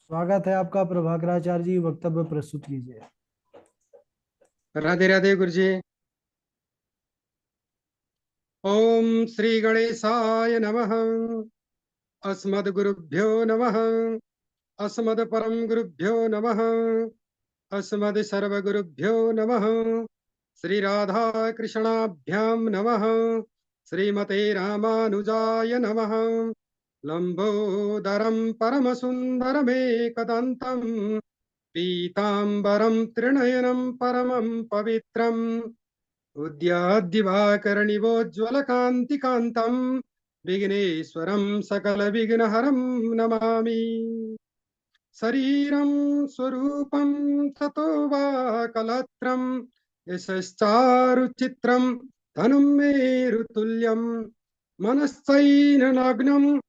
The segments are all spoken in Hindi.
स्वागत है आपका। प्रभाकराचार्य जी, वक्तव्य प्रस्तुत कीजिए। राधे राधे गुरु जी। ओम श्री गणेशाय नमः। अस्मद् गुरुभ्यो नमः। अस्मद् परम गुरुभ्यो नमः। अस्मद् सर्वगुरुभ्यो नमः। श्री राधा कृष्णाभ्यां नमः। श्रीमते रामानुजाय नमः। लंबोदरं परमसुन्दरमेकदन्तं पीताम्बरं त्रिनयनं परमं पवित्रम् उद्याद्दिवाकरनिवोज्ज्वलकान्तिकान्तं विघ्नेश्वरं सकलविघ्नहरं नमामि। शरीरं स्वरूपं ततो वा कलत्रं यशश्चारुचित्रं धनुं मेरुतुल्यं मनश्चैनलग्नं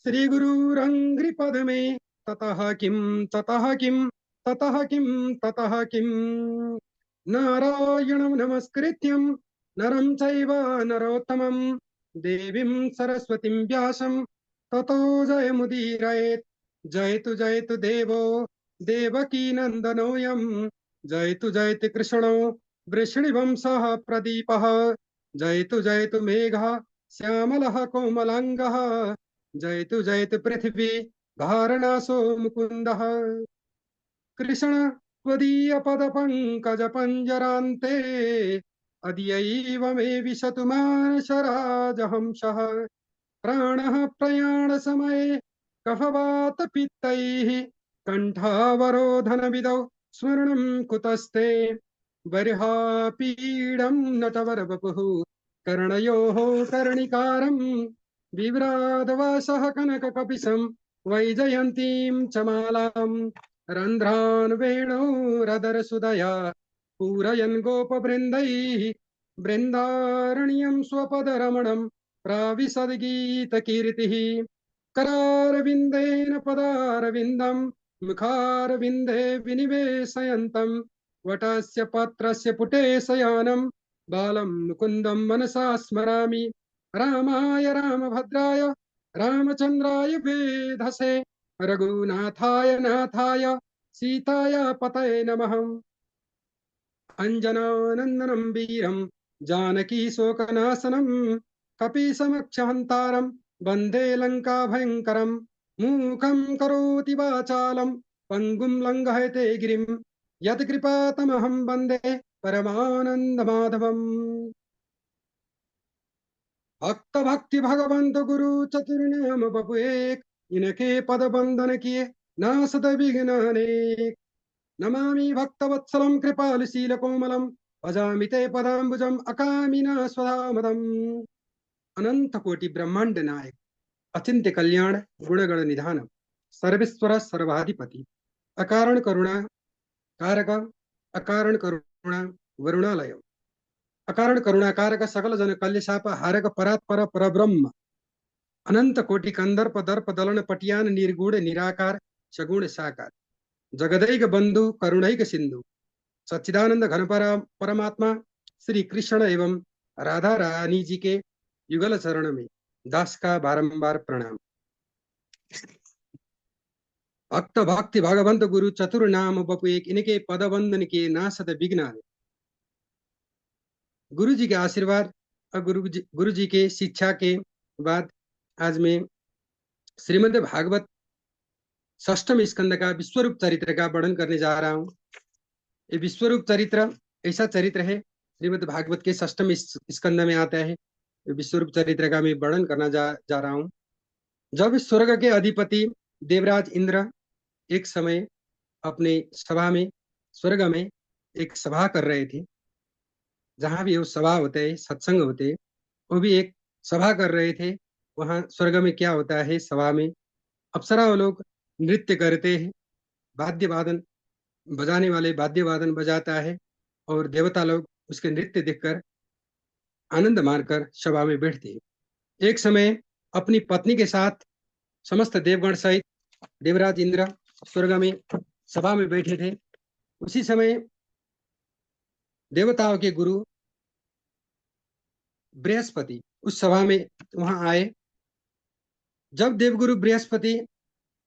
श्रीगुरुरङ्घ्रिपद्मे ततः किं ततः किं ततः किं ततः किम् नारायणं नमस्कृत्यं नरं चैव नरोत्तमं देवीं सरस्वतीं व्यासं ततो जयमुदीरयेत्। जयतु देवो देवकी नन्दनोऽयं जयतु कृष्णो वृषणिवंशः प्रदीपः। जयतु मेघः श्यामलः कोमलाङ्गः। जयतु पृथिवी भारणासो मुकुन्दः। कृष्ण त्वदीयपदपङ्कजपञ्जरान्ते अद्यैव मे विशतु मानसराजहंसः। प्राणः प्रयाणसमये कफवातपित्तैः कण्ठावरोधनविधौ स्मरणं कुतस्ते। बर्हापीडं नटवरवपुः कर्णयोः कर्णिकारं बिभ्रादवासः कनककपिशं वैजयन्तीं च मालाम् रन्ध्रान् वेणोरदरसुदया पूरयन् गोपवृन्दैः बृन्दारण्यं स्वपदरमणं प्राविशद्गीतकीर्तिः। करारविन्देन पदारविन्दं मुखारविन्दे विनिवेशयन्तं वटस्य पत्रस्य पुटे शयानं बालं मुकुन्दं मनसा स्मरामि। रामाय रामभद्राय रामचन्द्राय वेधसे रघुनाथाय नाथाय सीताय पतये नमः। अञ्जनानन्दनं वीरं जानकी शोकनाशनं कपीशमक्षहन्तारं वन्दे लङ्काभयङ्करं। मूकं करोति वाचालं पङ्गुं लङ्घयते गिरिं यत्कृपातमहं वन्दे परमानन्दमाधवम्। भक्त भक्ति भगवंत गुरु चतुर्नाम बपु एक, इनके पद बंदन किए नासद विघ्न अनेक। नमामि भक्तवत्सलं कृपालुशीलकोमलं भजामि ते पदाम्बुजम् अकामिना स्वधामदम्। अनंत कोटि ब्रह्मांड नायक अचिंत्य कल्याण गुणगण निधान सर्वेश्वर सर्वाधिपति अकारण करुणा कारक अकारण करुणा वरुणालय अकारण करुणा कारक सकल जन कल्यशाप हारक परात्पर परब्रह्म अनंत कोटि कंदर्प दर्प दलन पटियान निर्गुण निराकार सगुण साकार जगदैक बंधु करुणैक सिंधु सच्चिदानंद घन परमात्मा श्री कृष्ण एवं राधा रानी जी के युगल चरण में दास का बारंबार प्रणाम। भक्त भक्ति भगवंत गुरु चतुर नाम बपु एक, इनके पद वंदन के नासद विघ्न। गुरु जी के आशीर्वाद और गुरु जी के शिक्षा के बाद आज मैं श्रीमद् भागवत षष्ठम स्कंद का विश्वरूप चरित्र का वर्णन करने जा रहा हूँ। ये विश्वरूप चरित्र ऐसा चरित्र है, श्रीमद् भागवत के षष्ठम स्कंद में आता है। विश्वरूप चरित्र का मैं वर्णन करना जा रहा हूँ। जब स्वर्ग के अधिपति देवराज इंद्र एक समय अपने सभा में स्वर्ग में एक सभा कर रहे थे, जहां भी वो सभा होते हैं सत्संग होते हैं, वो भी एक सभा कर रहे थे। वहां स्वर्ग में क्या होता है, सभा में अप्सरा लोग नृत्य करते हैं, वाद्य वादन बजाने वाले वाद्य वादन बजाता है और देवता लोग उसके नृत्य देखकर आनंद मारकर सभा में बैठते हैं। एक समय अपनी पत्नी के साथ समस्त देवगण सहित देवराज इंद्र स्वर्ग में सभा में बैठे थे। उसी समय देवताओं के गुरु बृहस्पति उस सभा में वहां आए। जब देवगुरु बृहस्पति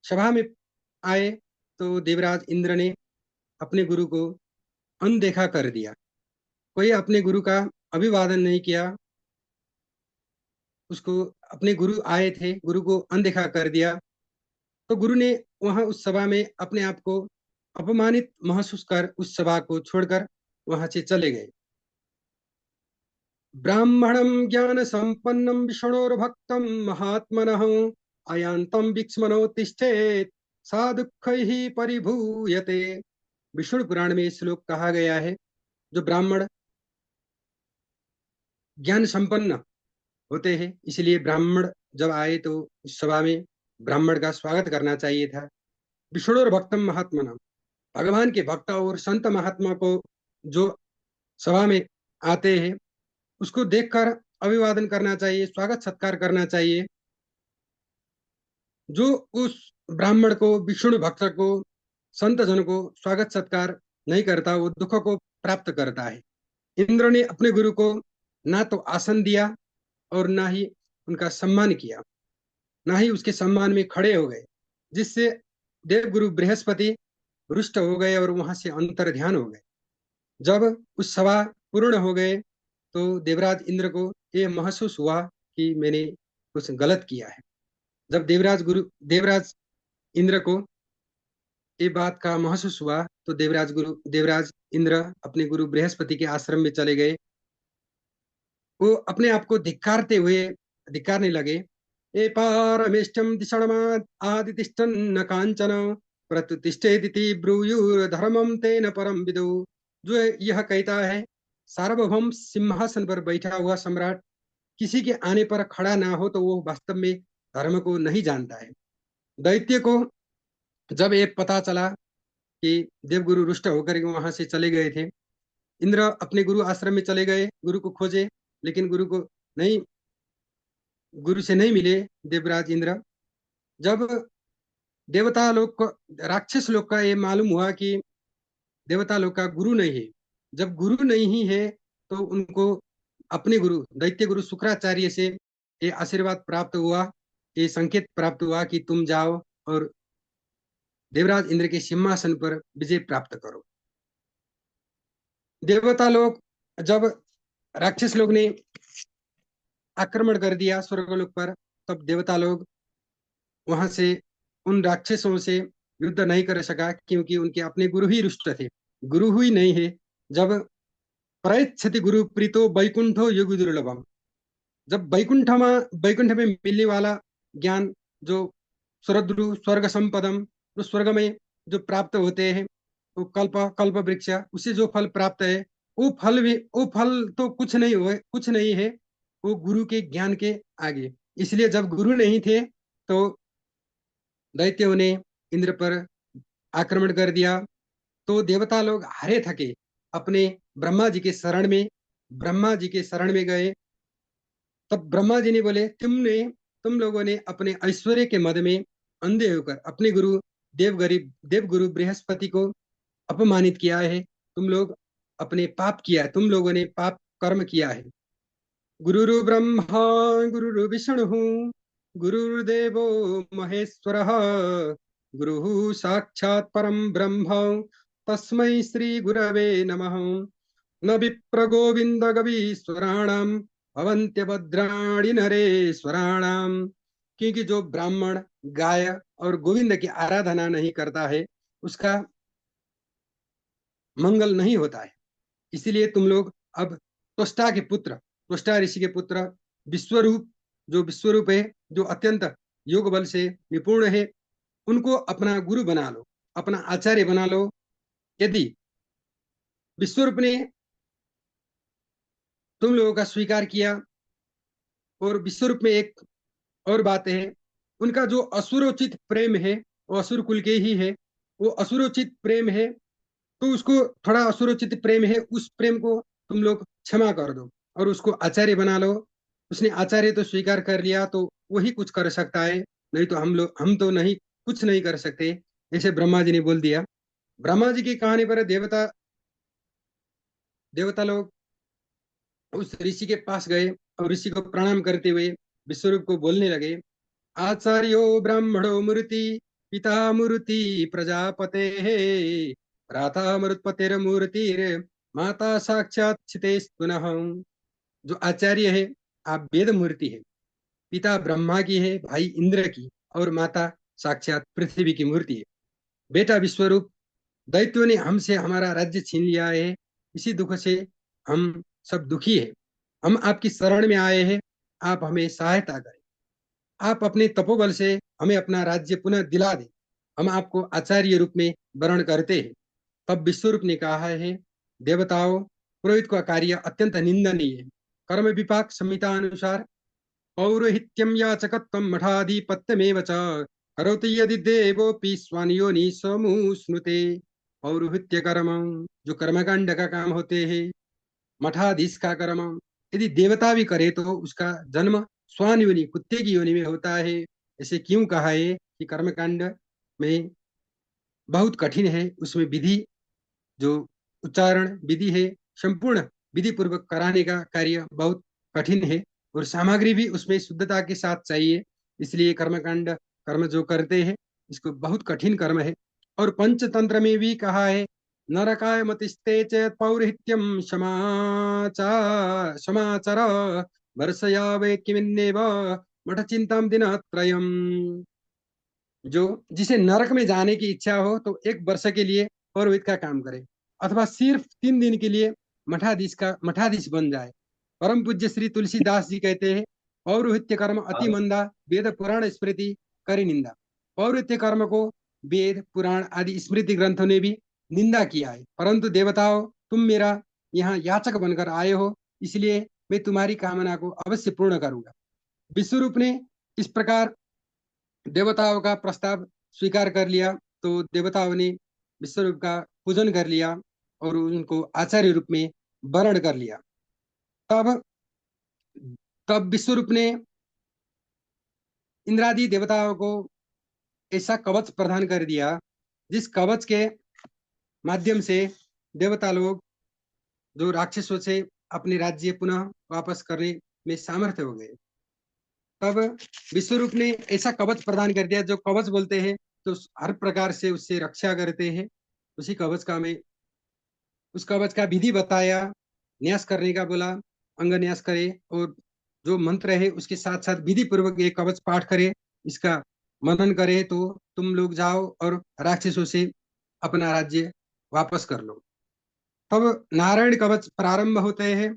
सभा में आए तो देवराज इंद्र ने अपने गुरु को अनदेखा कर दिया। कोई अपने गुरु का अभिवादन नहीं किया, उसको अपने गुरु आए थे, गुरु को अनदेखा कर दिया। तो गुरु ने वहां उस सभा में अपने आप को अपमानित महसूस कर उस सभा को छोड़कर वहां से चले गए। ब्राह्मणं ज्ञान संपन्नं विष्णोर्भक्तं महात्मनः अयान्तं विक्ष्मनो तिष्ठेत सा दुःखैः परिभूयते। विष्णु पुराण में श्लोक कहा गया है, जो ब्राह्मण ज्ञान संपन्न होते हैं, इसलिए ब्राह्मण जब आए तो उस सभा में ब्राह्मण का स्वागत करना चाहिए था। विष्णुर्भक्तं महात्मनः, भगवान के भक्त और संत महात्मा को जो सभा में आते हैं उसको देखकर अभिवादन करना चाहिए, स्वागत सत्कार करना चाहिए। जो उस ब्राह्मण को, विष्णु भक्त को, संत जन को स्वागत सत्कार नहीं करता, वो दुख को प्राप्त करता है। इंद्र ने अपने गुरु को ना तो आसन दिया और ना ही उनका सम्मान किया, ना ही उसके सम्मान में खड़े हो गए, जिससे देवगुरु बृहस्पति रुष्ट हो गए और वहां से अंतर ध्यान हो गए। जब उस सभा पूर्ण हो गए तो देवराज इंद्र को यह महसूस हुआ कि मैंने कुछ गलत किया है। जब देवराज इंद्र को ये बात का महसूस हुआ तो देवराज इंद्र अपने गुरु बृहस्पति के आश्रम में चले गए। वो अपने आप को धिक्कारने लगे। ए पारमेष्टम दिशणमाद आदितिष्ठन् न कांचन प्रतिष्ठेति ब्रूयुर धर्मम तेन परम विदु। जो यह कहता है, सार्वभौम सिंहासन पर बैठा हुआ सम्राट किसी के आने पर खड़ा ना हो तो वो वास्तव में धर्म को नहीं जानता है। दैत्य को जब ये पता चला कि देवगुरु रुष्ट होकर वहां से चले गए थे, इंद्र अपने गुरु आश्रम में चले गए, गुरु को खोजे, लेकिन गुरु से नहीं मिले देवराज इंद्र। जब देवता लोग को, राक्षस लोग का ये मालूम हुआ कि देवता लोग का गुरु नहीं है, जब गुरु नहीं है तो उनको अपने गुरु दैत्य गुरु शुक्राचार्य से ये आशीर्वाद प्राप्त हुआ, ये संकेत प्राप्त हुआ कि तुम जाओ और देवराज इंद्र के सिंहासन पर विजय प्राप्त करो। देवता लोग, जब राक्षस लोग ने आक्रमण कर दिया स्वर्गलोक पर, तब देवता लोग वहां से उन राक्षसों से युद्ध नहीं कर सका, क्योंकि उनके अपने गुरु ही रुष्ट थे, गुरु ही नहीं है। जब प्रयच्छति गुरु प्रीतो वैकुंठो युग दुर्लभम, जब वैकुंठ में मिलने वाला ज्ञान, जो स्वर्ग संपदम, जो स्वर्ग में जो प्राप्त होते हैं, वो कल्प वृक्ष, उसे जो फल प्राप्त है, वो फल तो कुछ नहीं है, वो गुरु के ज्ञान के आगे। इसलिए जब गुरु नहीं थे तो दैत्यों ने इंद्र पर आक्रमण कर दिया। तो देवता लोग हारे थके अपने ब्रह्मा जी के शरण में गए। तब ब्रह्मा जी ने बोले, तुम लोगों ने अपने ऐश्वर्य के मद में अंधे होकर अपने देवगुरु बृहस्पति को अपमानित किया है। तुम लोगों ने पाप कर्म किया है। गुरुरु ब्रह्मा गुरुरु विष्णु गुरुर्देवो महेश्वरः गुरुः साक्षात् परम ब्रह्म तस्मै श्री गुरवे नमः। न विप्र गोविंद गवीश्वराणाम भवन्त्यभद्राणि नरेश्वराणाम। क्योंकि जो ब्राह्मण गाय और गोविंद की आराधना नहीं करता है उसका मंगल नहीं होता है। इसीलिए तुम लोग अब त्वष्टा ऋषि के पुत्र विश्वरूप है, जो अत्यंत योग बल से निपुण है, उनको अपना गुरु बना लो, अपना आचार्य बना लो। यदि विश्वरूप ने तुम लोगों का स्वीकार किया, और विश्वरूप में एक और बात है, उनका जो असुरोचित प्रेम है वो असुर कुल के ही है, वो असुरोचित प्रेम है, तो उसको थोड़ा असुरोचित प्रेम है, उस प्रेम को तुम लोग क्षमा कर दो और उसको आचार्य बना लो। उसने आचार्य तो स्वीकार कर लिया तो वही कुछ कर सकता है, नहीं तो हम तो नहीं, कुछ नहीं कर सकते, ऐसे ब्रह्मा जी ने बोल दिया। ब्रह्मा जी की कहानी पर देवता लोग उस ऋषि के पास गए और ऋषि को प्रणाम करते हुए विश्वरूप को बोलने लगे, आचार्यो ब्राह्मणो मूर्ति पिता मूर्ति प्रजापतेः भ्राता मरुत्पतेर्मूर्तिर् माता साक्षात् चिते स्तुनः। जो आचार्य है आप वेद मूर्ति है, पिता ब्रह्मा की है, भाई इंद्र की, और माता साक्षात पृथ्वी की मूर्ति है। बेटा विश्वरूप, दैत्यों ने हमसे हमारा राज्य छीन लिया है, इसी दुख से हम सब दुखी है। हम आपकी शरण में आए हैं, आप हमें सहायता करें। आप अपने तपोबल से हमें अपना राज्य पुनः दिला दें। हम आपको आचार्य रूप में वर्ण करते हैं। तब विश्वरूप ने कहा है, देवताओं, पुरोहित का कार्य अत्यंत निंदनीय है। कर्म विपाक संहिता अनुसार पौरोहित्यं याचकत्वं मठाधिपत्यमेव च करोति यदि देवोऽपि स्वानियोनि समुष्णुते। पौरोहित्य कर्म, जो कर्मकांड का काम होते हैं, मठाधीश का कर्म यदि देवता भी करे तो उसका जन्म स्वान योनि, कुत्ते की योनि में होता है। ऐसे क्यों कहा है कि कर्मकांड में बहुत कठिन है, उसमें विधि, जो उच्चारण विधि है, संपूर्ण विधि पूर्वक कराने का कार्य बहुत कठिन है, और सामग्री भी उसमें शुद्धता के साथ चाहिए। इसलिए कर्मकांड कर्म जो करते हैं इसको बहुत कठिन कर्म है। और पंचतंत्र में भी कहा है, नरकाय मतिस्ते चेत पौरहित्यम समाचार वर्षयावे किमिन्नेव मठ चिंताम दिनत्रयम्। जो जिसे नरक में जाने की इच्छा हो तो 1 वर्ष के लिए पौरोहित का काम करे, अथवा सिर्फ 3 दिन के लिए मठाधीश बन जाए। परम पूज्य श्री तुलसीदास जी कहते हैं, पौरोहित्य कर्म अति मंदा, वेद पुराण स्मृति करी निंदा। पौरोहित्य कर्म को वेद पुराण आदि स्मृति ग्रंथों ने भी निंदा किया है, परंतु देवताओं, तुम मेरा यहाँ याचक बनकर आए हो, इसलिए मैं तुम्हारी कामना को अवश्य पूर्ण करूंगा। विश्वरूप ने इस प्रकार देवताओं का प्रस्ताव स्वीकार कर लिया, तो देवताओं ने विश्वरूप का पूजन कर लिया और उनको आचार्य रूप में वर्ण कर लिया। तब तब विश्वरूप ने इंद्रादि देवताओं को ऐसा कवच प्रदान कर दिया, जिस कवच के माध्यम से देवता लोग जो राक्षसों से अपने राज्य पुनः वापस करने में सामर्थ्य हो गए। तब विश्वरूप ने ऐसा कवच प्रदान कर दिया, जो कवच बोलते हैं तो हर प्रकार से उससे रक्षा करते हैं। उसी कवच का मैं उस कवच का विधि बताया, न्यास करने का बोला, अंग न्यास करे, और जो मंत्र है उसके साथ साथ विधि पूर्वक एक कवच पाठ करे, इसका मनन करे, तो तुम लोग जाओ और राक्षसों से अपना राज्य वापस कर लो। तब नारायण कवच प्रारंभ होते हैं।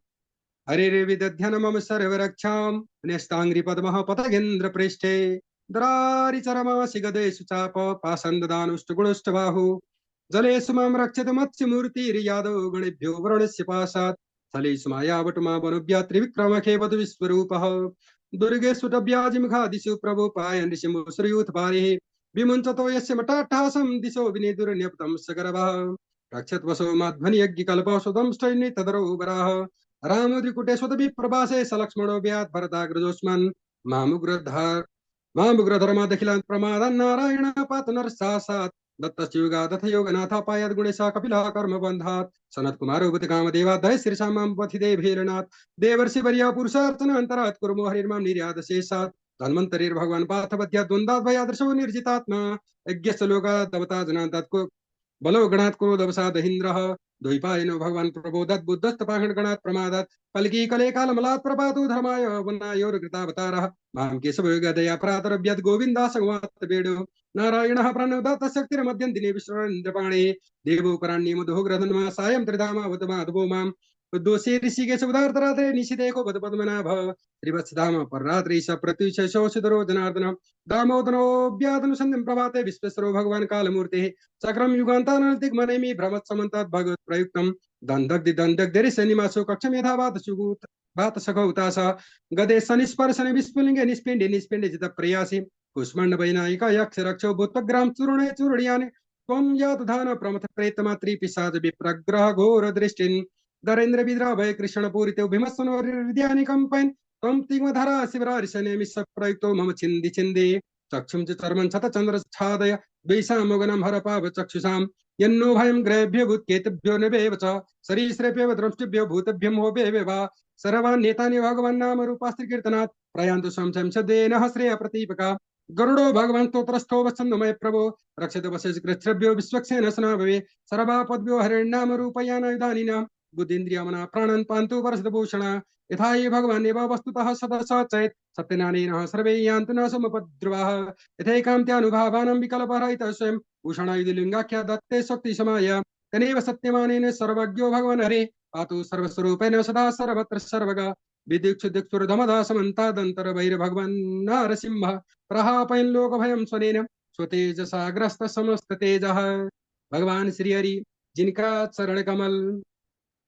हरे विदध्यन मम सर्वरक्षां न्यस्तांग्रि पद्मः पतगेन्द्र पृष्ठे दरारि चरमासि गदेषु चाप पाषण्डदानुष्ट गुणुष्ट बाहु जलेषु मां रक्षति मत्स्यमूर्तिर्यादौ गणेभ्यो वरुणस्य पाशात् स्थलेषु मायावटुमा वनुव्यात्रिविक्रमखे वधु विश्वरूपः दुर्गेषु डव्याजिमुखादिषु प्रभुपायन् ऋषिमुश्रयूथ पारिः विमुञ्चतो यस्य मटाट्टासं दिशो विनिदुर्न्यप्तं सगर्भः रक्षत्वसो माध्वनि यज्ञकल्पौषधं तदरो वराः रामोद्रिकुटेश्वत विप्रभासे सलक्ष्मणो व्यात् भरताग्रजोस्मन् मामुग्रधर मामुग्रधर्मादखिलान् प्रमादान् नारायण पातु नरसासात् दत्तस्युगा दथ योगनाथ पायात् गुणेशा कपिलः कर्मबन्धात् सनत्कुमारो भूति कामदेवादय शीर्षां मां पथिदेवहेरणात् देवर्षि वर्या पुरुषार्थन अन्तरात् कुर्मो हरिर्मां निर्यातशेषात् धन्वन्तरिर्भगवान् पार्थवद्या द्वन्द्वाद्वयादर्शो निर्जितात्मा यज्ञस्य लोकात् देवता जनान्तात् बलो गणात् क्रोधवसाद इंद्रः द्वैपायनो भगवान् प्रबोधत् बुद्धस्तपाहन गणात् प्रमादात् कल्की कले कालमलात् प्रपातो धर्माय वन्नायोर्कृतावतारः मां केशवयोगदया प्रातरभ्यत् गोविन्दासंवात् वेडो नारायणः प्रणोदत् शक्तिर्मध्यं दिने विश्वरेन्द्रपाणे देवो कराण्येमो दोग्रधन्मा सायं त्रिधामावतमाधवो मां दोषे ऋषिकेश उदारतरात्रे निशिते को बद पद्मनाभ श्रीवत्सधाम पररात्रि स प्रत्युष शोषितरो जनार्दन दामोदरोऽव्यादनुसन्धिं प्रभाते विश्वेश्वरो भगवान् कालमूर्तेः चक्रम युगान्तानन्तिग्मनेमि भ्रमत्समन्तात् भगवत् प्रयुक्तं दन्दग्धिदन्दग्धिरिशनिमासो कक्षं यथा वातसुगूत वातसखौतास गदे सनिस्पर्शने विस्फुलिङ्गे निष्पिण्डे निष्पिण्डे जित प्रयासि कुष्मण्डवैनायिका यक्षरक्षो भूतग्राम चूर्णे चूर्णयानि त्वं यातधान प्रमथ प्रेतमात्री पिशाच विप्रग्रह घोर दृष्टिन् दरेन्द्र विद्राभय कृष्णपूरितो भीमस्वनो कंपैन् त्वं तिग्मधरा शिवरारिशनेमि सप्रयुक्तो मम छिन्दि छिन्दि चक्षुं च चर्मं शतचन्द्रच्छादय द्वैषामगनं हरपाव चक्षुषां यन्नो भयं ग्रहेभ्यो भूतकेतुभ्यो नभेव च सरीसृभ्यो द्रष्टुभ्यो भूतभ्यं होभेव वा सर्वान् नेतानि भगवन्नाम रूपास्त्रिकीर्तनात् प्रयान्तु संशयं सद्वेन श्रेय प्रतीपका गरुड़ो भगवान स्तोत्रस्थो वत्सन्नमय प्रभो रक्षित वशिष्ठृभ्यो विश्वक्सेन सना भवे सर्वापद्भ्यो हरिणाम रूपयान युधानिनां बुद्धीन्द्रियमना प्राणन् पान्तु वरसितभूषण यथा ये भगवान् एव वस्तुतः सदसा चेत् सत्यनारायणः सर्वे यान्तु न समुपद्रवाः यथैकान्त्यानुभावानं विकल्परहितः स्वयं भूषण इति लिङ्गाख्या दत्ते शक्तिसमाय तेनैव सत्यमानेन सर्वज्ञो भगवान् हरे पातु सर्वस्वरूपेण सदा सर्वत्र सर्वगा विद्युक्षुदिक्षुर्धमधा समन्तादन्तरवैर्भगवान् नरसिंहः प्रहापयन् लोकभयं स्वनेन स्वतेजसा ग्रस्त समस्त तेजः। भगवान श्री हरि जिनका चरण कमल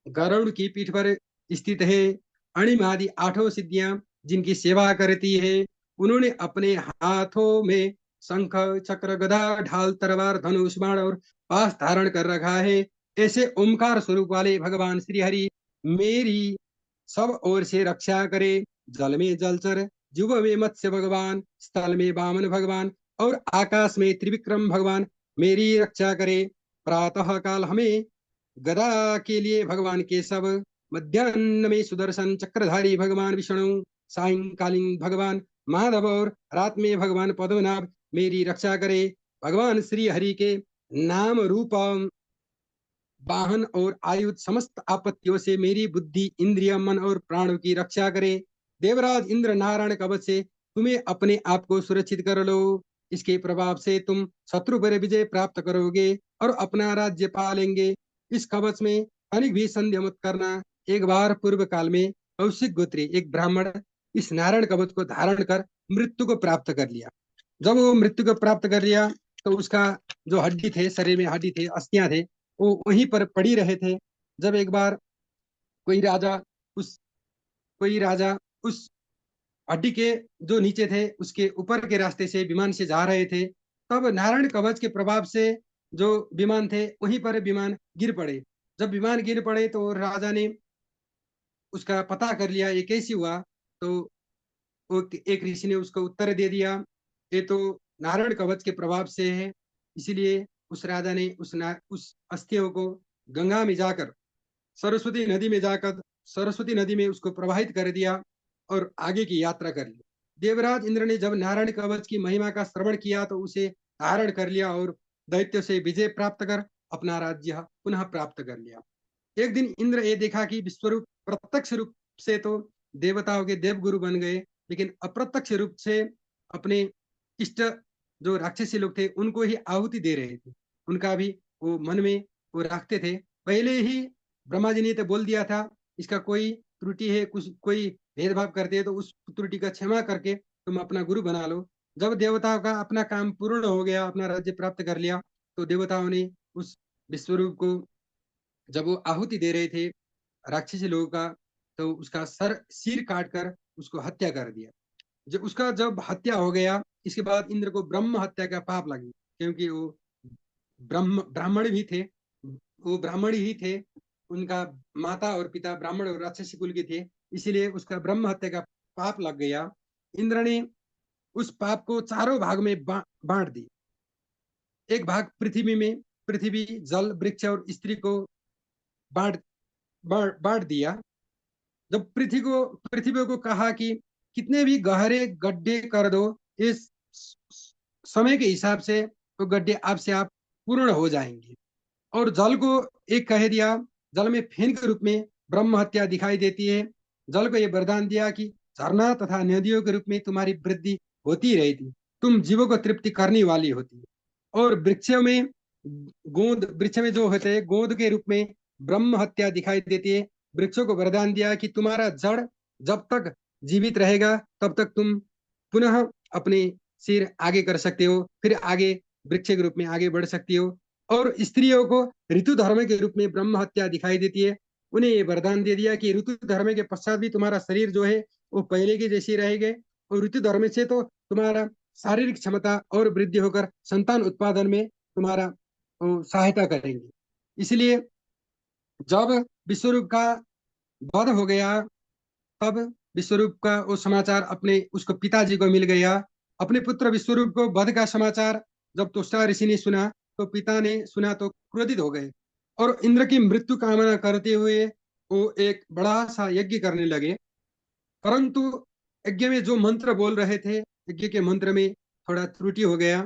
गरुड़ की पीठ पर स्थित है, अणिमादि आठों सिद्धियां जिनकी सेवा करती है, उन्होंने अपने हाथों में शंख चक्र गदा ढाल तलवार धनुष बाण और पास धारण कर रखा है। ऐसे ओमकार स्वरूप वाले भगवान श्री हरि मेरी सब ओर से रक्षा करे। जल में जलचर, जुव में मत्स्य भगवान, स्थल में वामन भगवान और आकाश में त्रिविक्रम भगवान मेरी रक्षा करे। प्रातः काल हमें गदा के लिए भगवान केशव, मध्यान्ह में सुदर्शन चक्रधारी भगवान विष्णु, सायंकालीन भगवान माधव और रात में भगवान पद्मनाभ मेरी रक्षा करे। भगवान श्री हरि के नाम रूप वाहन और आयुध समस्त आपत्तियों से मेरी बुद्धि इंद्रिय मन और प्राणों की रक्षा करे। देवराज इंद्र नारायण कवच से तुम्हें अपने आप को सुरक्षित कर लो। इसके प्रभाव से तुम शत्रु पर विजय प्राप्त करोगे और अपना राज्य पालेंगे। इस कवच में अनेक भी संदेह मत करना। एक बार पूर्व काल में कौशिक गोत्री एक ब्राह्मण इस नारायण कवच को धारण कर मृत्यु को प्राप्त कर लिया। जब वो मृत्यु को प्राप्त कर लिया तो उसका जो हड्डी थे, शरीर में हड्डी थे, अस्थियां थे, वो वहीं पर पड़ी रहे थे। जब एक बार कोई राजा उस कोई राजा उस हड्डी के जो नीचे थे उसके ऊपर के रास्ते से विमान से जा रहे थे, तब नारायण कवच के प्रभाव से जो विमान थे वहीं पर विमान गिर पड़े। जब विमान गिर पड़े तो राजा ने उसका पता कर लिया ये कैसे हुआ। तो वो एक ऋषि ने उसको उत्तर दे दिया, ये तो नारायण कवच के प्रभाव से है। इसीलिए उस राजा ने उस अस्थियों को गंगा में जाकर सरस्वती नदी में उसको प्रवाहित कर दिया और आगे की यात्रा कर ली। देवराज इंद्र ने जब नारायण कवच की महिमा का श्रवण किया तो उसे धारण कर लिया और दैत्य से विजय प्राप्त कर अपना राज्य पुनः प्राप्त कर लिया। एक दिन इंद्र ये देखा कि विश्वरूप प्रत्यक्ष रूप से तो देवताओं के देवगुरु बन गए, लेकिन अप्रत्यक्ष रूप से अपने इष्ट जो राक्षसी लोग थे उनको ही आहुति दे रहे थे। उनका भी वो मन में वो रखते थे। पहले ही ब्रह्मा जी ने तो बोल दिया था इसका कोई त्रुटि है, कुछ कोई भेदभाव करते हैं तो उस त्रुटि का क्षमा करके तुम अपना गुरु बना लो। जब देवताओं का अपना काम पूर्ण हो गया, अपना राज्य प्राप्त कर लिया, तो देवताओं ने उस विश्वरूप को जब वो आहुति दे रहे थे राक्षसी लोगों का, तो उसका सिर काट कर उसको हत्या कर दिया। जब हत्या हो गया, इसके बाद इंद्र को ब्रह्म हत्या का पाप लगी, क्योंकि वो ब्राह्मण भी थे, वो ब्राह्मण ही थे, उनका माता और पिता ब्राह्मण और राक्षसी कुल के थे, इसीलिए उसका ब्रह्म हत्या का पाप लग गया। इंद्र ने उस पाप को चारों भाग में बांट दी। एक भाग पृथ्वी जल वृक्ष और स्त्री को बांट बांट दिया। जब पृथ्वी को कहा कि कितने भी गहरे गड्ढे कर दो, इस समय के हिसाब से तो गड्ढे आपसे आप पूर्ण हो जाएंगे। और जल को एक कह दिया, जल में फेन के रूप में ब्रह्म हत्या दिखाई देती है। जल को यह वरदान दिया कि झरना तथा नदियों के रूप में तुम्हारी वृद्धि होती रहेगी, तुम जीवों को तृप्ति करने वाली होती है। और वृक्ष में जो होते हैं गोंद के रूप में ब्रह्म हत्या दिखाई देती है। वृक्षों को वरदान दिया कि तुम्हारा जड़ जब तक जीवित रहेगा तब तक तुम पुनः अपने सिर आगे कर सकते हो, फिर आगे वृक्ष के रूप में आगे बढ़ सकती हो। और स्त्रियों को ऋतु धर्म के रूप में ब्रह्म हत्या दिखाई देती है। उन्हें ये वरदान दे दिया कि ऋतु धर्म के पश्चात भी तुम्हारा शरीर जो है वो पहले के जैसी रहेगा, और ऋतु धर्म से तो तुम्हारा शारीरिक क्षमता और वृद्धि होकर संतान उत्पादन में तुम्हारा सहायता करेंगे। इसलिए जब विश्वरूप का वध हो गया, तब विश्वरूप का वो समाचार उसको पिताजी को मिल गया। अपने पुत्र विश्वरूप को वध का समाचार जब तुष्टा ऋषि ने सुना तो पिता ने सुना तो क्रोधित हो गए और इंद्र की मृत्यु कामना करते हुए वो एक बड़ा सा यज्ञ करने लगे। परंतु यज्ञ में जो मंत्र बोल रहे थे, यज्ञ के मंत्र में थोड़ा त्रुटि हो गया।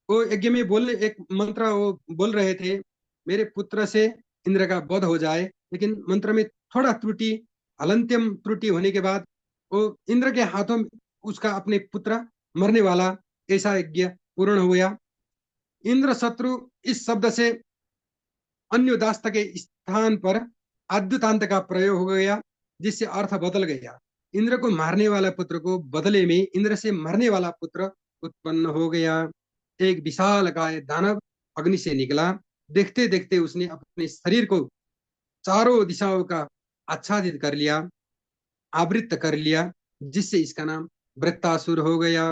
वो यज्ञ में बोलने एक मंत्र वो बोल रहे थे, मेरे पुत्र से इंद्र का वध हो जाए, लेकिन मंत्र में थोड़ा त्रुटि, अलंत्यम त्रुटि होने के बाद वो इंद्र के हाथों में उसका अपने पुत्र मरने वाला ऐसा यज्ञ पूर्ण हुआ। इंद्र शत्रु इस शब्द से अन्योदास्त के स्थान पर आद्युतांत का प्रयोग हो गया, जिससे अर्थ बदल गया। इंद्र को मारने वाला पुत्र को बदले में इंद्र से मरने वाला पुत्र उत्पन्न हो गया। एक विशाल काय दानव अग्नि से निकला। देखते देखते उसने अपने शरीर को चारों दिशाओं का आच्छादित कर लिया, आवृत कर लिया, जिससे इसका नाम वृत्तासुर हो गया।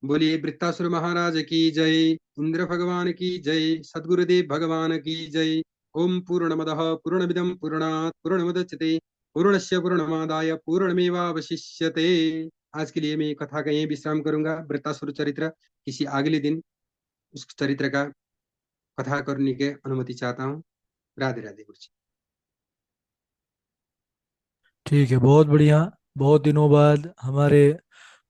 बोलिए वृत्तासुर महाराज की जय, इंद्र भगवान की जय, सदगुरुदेव भगवान की जय। ओम पूर्णमदः पूर्णमिदं पूर्णात् पूर्णमुदच्यते पूर्णस्य पूर्णमादाय पूर्णमेवावशिष्यते। आज के लिए मैं कथा का यहीं विश्राम करूंगा। वृत्तासुर चरित्र किसी अगले दिन उस चरित्र का कथा करने की अनुमति चाहता हूँ। राधे राधे गुरु जी। ठीक है, बहुत बढ़िया। बहुत दिनों बाद हमारे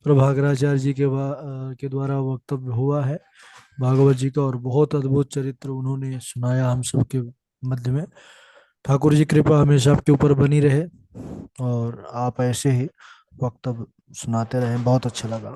प्रभाकराचार्य जी के द्वारा वक्तव्य हुआ है भागवत जी का, और बहुत अद्भुत चरित्र उन्होंने सुनाया हम सबके मध्य में। ठाकुर जी कृपा हमेशा आपके ऊपर बनी रहे, और आप ऐसे ही वक्तव्य सुनाते रहें। बहुत अच्छा लगा।